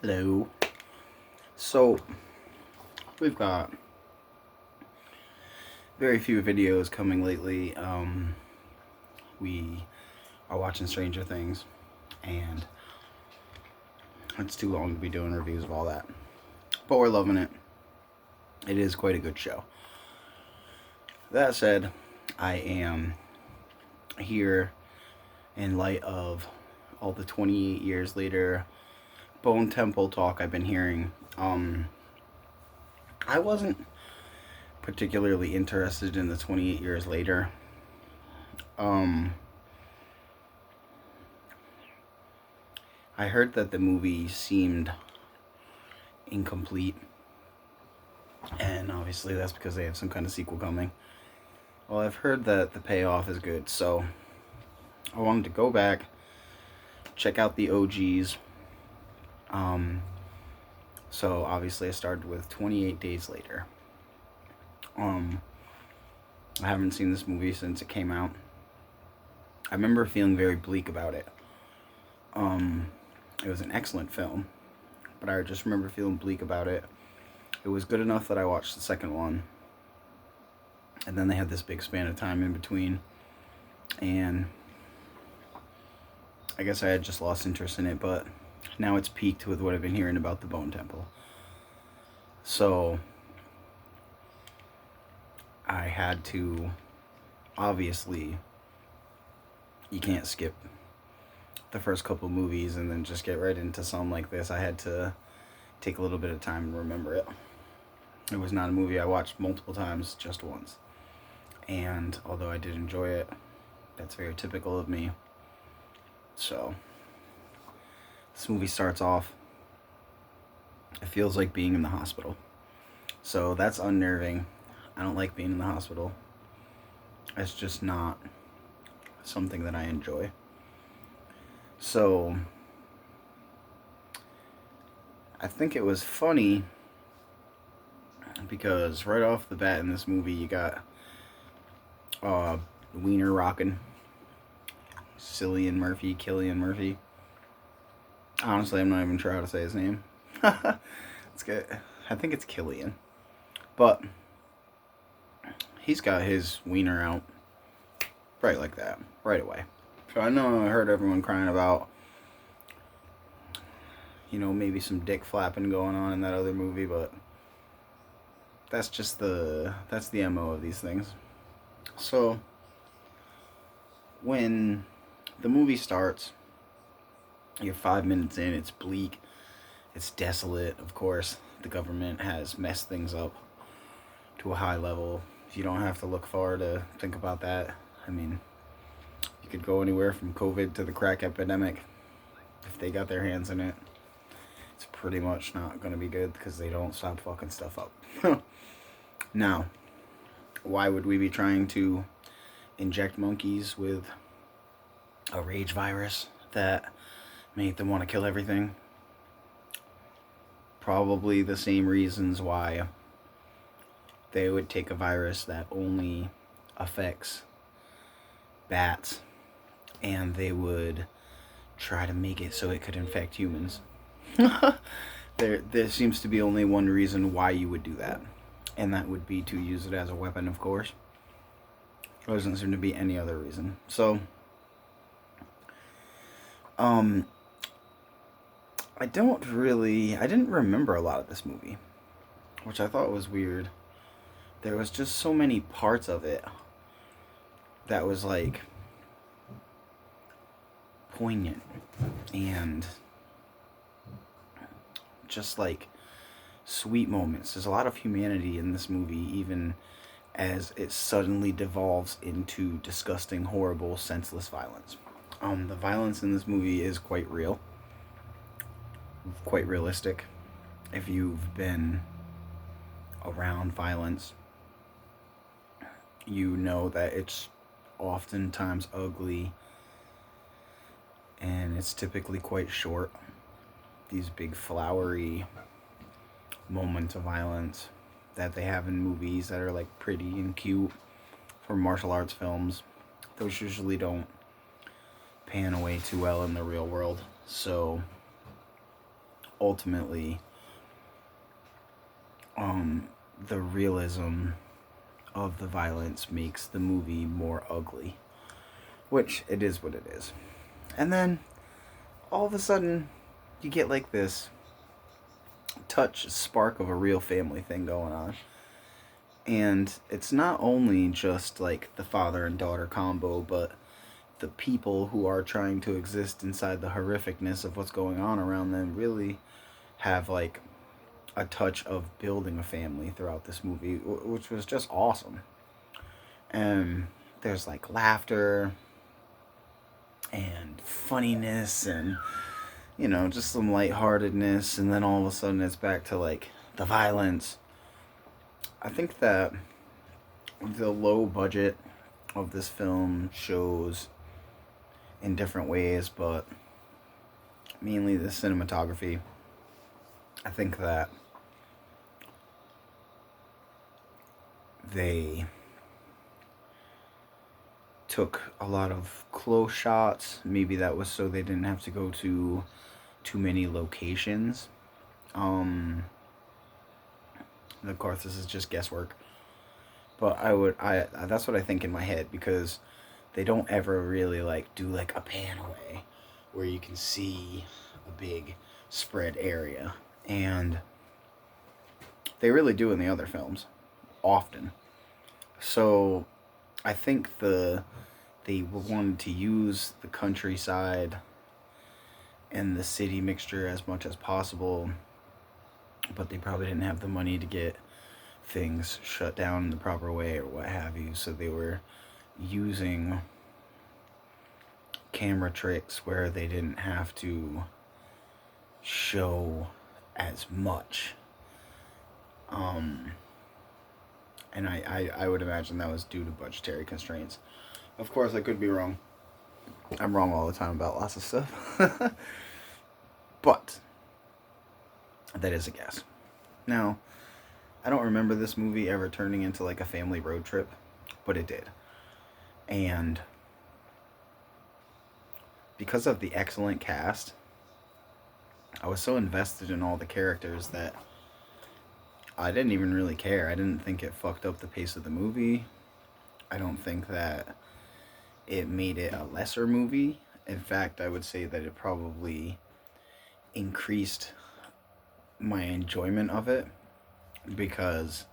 Hello. So, we've got very few videos coming lately. We are watching Stranger Things, and it's too long to be doing reviews of all that. But we're loving it. It is quite a good show. That said, I am here in light of all the 28 years later Bone Temple talk I've been hearing. I wasn't particularly interested in the 28 years later. Um, I heard that the movie seemed incomplete, and obviously that's because they have some kind of sequel coming. Well, I've heard that the payoff is good, so I wanted to go back, check out the OGs. Um, so obviously I started with 28 Days Later. I haven't seen this movie since it came out. I remember feeling very bleak about it. It was an excellent film, but I just remember feeling bleak about it. It was good enough that I watched the second one, and then they had this big span of time in between, and I guess I had just lost interest in it, but now it's peaked with what I've been hearing about the Bone Temple. So I had to, obviously, you can't skip the first couple movies and then just get right into something like this. I had to take a little bit of time and remember it. It was not a movie I watched multiple times, just once. And although I did enjoy it, that's very typical of me. So, this movie starts off, it feels like being in the hospital. So that's unnerving. I don't like being in the hospital. It's just not something that I enjoy. So, I think it was funny because right off the bat in this movie, you got Wiener rockin', Killian Murphy. Honestly, I'm not even sure how to say his name. It's good. I think it's Killian, but he's got his wiener out right like that, right away. So I know I heard everyone crying about, maybe some dick flapping going on in that other movie, but that's the MO of these things. So when the movie starts, you're 5 minutes in, it's bleak, it's desolate, of course. The government has messed things up to a high level. You don't have to look far to think about that. I mean, you could go anywhere from COVID to the crack epidemic. If they got their hands in it, it's pretty much not going to be good because they don't stop fucking stuff up. Now, why would we be trying to inject monkeys with a rage virus that made them want to kill everything? Probably the same reasons why they would take a virus that only affects bats and they would try to make it so it could infect humans. There seems to be only one reason why you would do that, and that would be to use it as a weapon, of course. There doesn't seem to be any other reason. So, I didn't remember a lot of this movie, which I thought was weird. There was just so many parts of it that was like poignant and just like sweet moments. There's a lot of humanity in this movie, even as it suddenly devolves into disgusting, horrible, senseless violence. The violence in this movie is quite real, quite realistic. If you've been around violence, you know that it's oftentimes ugly and it's typically quite short. These big flowery moments of violence that they have in movies that are like pretty and cute for martial arts films, those usually don't pan away too well in the real world. So ultimately, the realism of the violence makes the movie more ugly, which it is what it is. And then all of a sudden, you get like this spark of a real family thing going on. And it's not only just like the father and daughter combo, but the people who are trying to exist inside the horrificness of what's going on around them really have like a touch of building a family throughout this movie, which was just awesome. And there's like laughter and funniness and, you know, just some lightheartedness, and then all of a sudden it's back to like the violence. I think that the low budget of this film shows in different ways, but mainly the cinematography. I think that they took a lot of close shots. Maybe that was so they didn't have to go to too many locations. Of course, this is just guesswork, but I that's what I think in my head, because they don't ever really like do like a pan away where you can see a big spread area, and they really do in the other films often. So I think they wanted to use the countryside and the city mixture as much as possible, but they probably didn't have the money to get things shut down in the proper way or what have you, so they were using camera tricks where they didn't have to show as much. And I would imagine that was due to budgetary constraints. Of course, I could be wrong. I'm wrong all the time about lots of stuff. But that is a guess. Now, I don't remember this movie ever turning into like a family road trip, but it did. And because of the excellent cast, I was so invested in all the characters that I didn't even really care. I didn't think it fucked up the pace of the movie. I don't think that it made it a lesser movie. In fact, I would say that it probably increased my enjoyment of it, because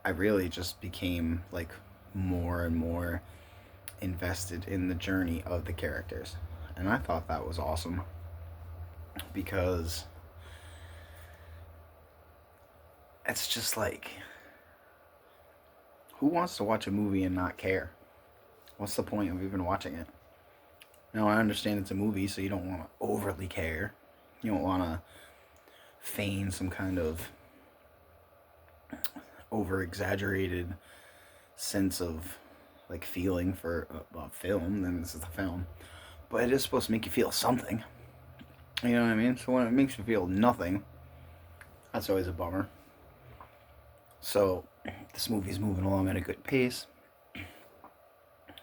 I really just became like more and more invested in the journey of the characters. And I thought that was awesome, because it's just like, who wants to watch a movie and not care? What's the point of even watching it? Now, I understand it's a movie, so you don't want to overly care. You don't want to feign some kind of over exaggerated sense of like feeling for a film. Then this is a film, but it is supposed to make you feel something. You know what I mean? So when it makes you feel nothing, that's always a bummer. So this movie's moving along at a good pace.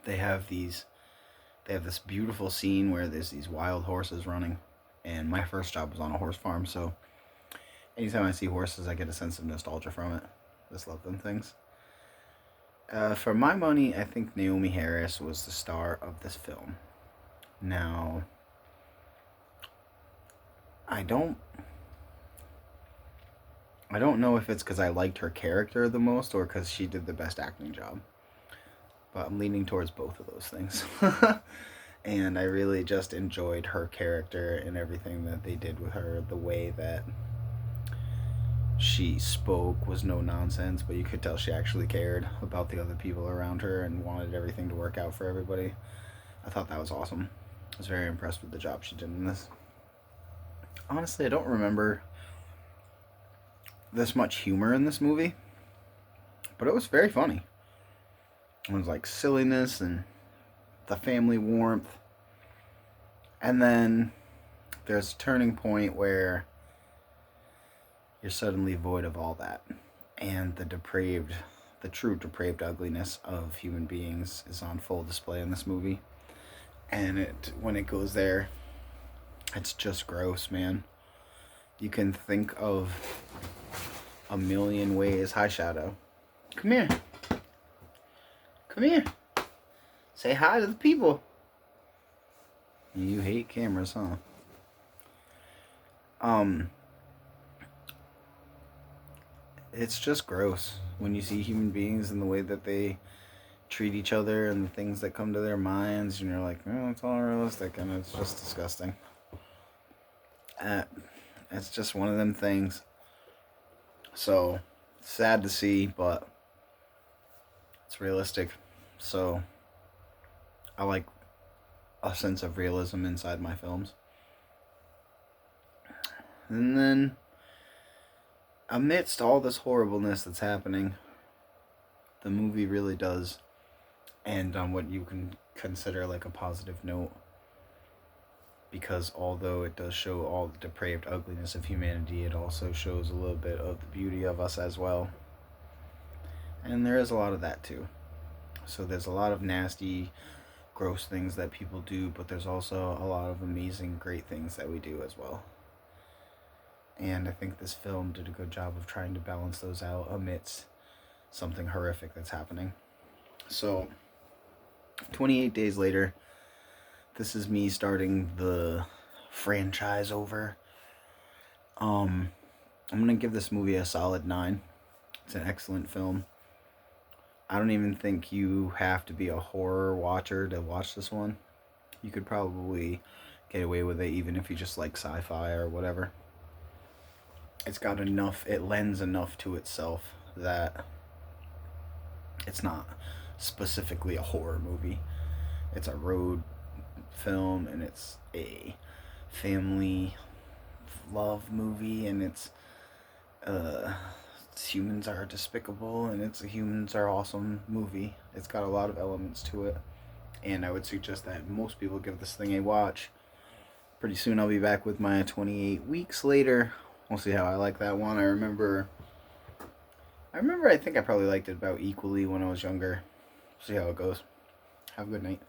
They have this beautiful scene where there's these wild horses running, and my first job was on a horse farm, so anytime I see horses, I get a sense of nostalgia from it. Just love them things. For my money, I think Naomie Harris was the star of this film. Now, I don't know if it's because I liked her character the most or because she did the best acting job. But I'm leaning towards both of those things. And I really just enjoyed her character and everything that they did with her. The way that she spoke was no nonsense, but you could tell she actually cared about the other people around her and wanted everything to work out for everybody. I thought that was awesome. I was very impressed with the job she did in this. Honestly, I don't remember this much humor in this movie, but it was very funny. It was like silliness and the family warmth. And then there's a turning point where you're suddenly void of all that. And the true depraved ugliness of human beings is on full display in this movie. And when it goes there, it's just gross, man. You can think of a million ways. Hi, Shadow. Come here. Come here. Say hi to the people. You hate cameras, huh? It's just gross when you see human beings and the way that they treat each other and the things that come to their minds, and you're like, oh, it's all realistic, and it's just disgusting. It's just one of them things. So, sad to see, but it's realistic. So, I like a sense of realism inside my films. And then, amidst all this horribleness that's happening, the movie really does end on what you can consider like a positive note. Because although it does show all the depraved ugliness of humanity, it also shows a little bit of the beauty of us as well. And there is a lot of that too. So there's a lot of nasty, gross things that people do, but there's also a lot of amazing, great things that we do as well. And I think this film did a good job of trying to balance those out amidst something horrific that's happening. So, 28 days later, this is me starting the franchise over. I'm gonna give this movie a solid 9. It's an excellent film. I don't even think you have to be a horror watcher to watch this one. You could probably get away with it even if you just like sci-fi or whatever. It's got enough, it lends enough to itself that it's not specifically a horror movie. It's a road film, and it's a family love movie, and it's humans are despicable, and it's a humans are awesome movie. It's got a lot of elements to it, and I would suggest that most people give this thing a watch. Pretty soon I'll be back with my 28 weeks later. We'll see how I like that one. I remember I think I probably liked it about equally when I was younger. See how it goes. Have a good night.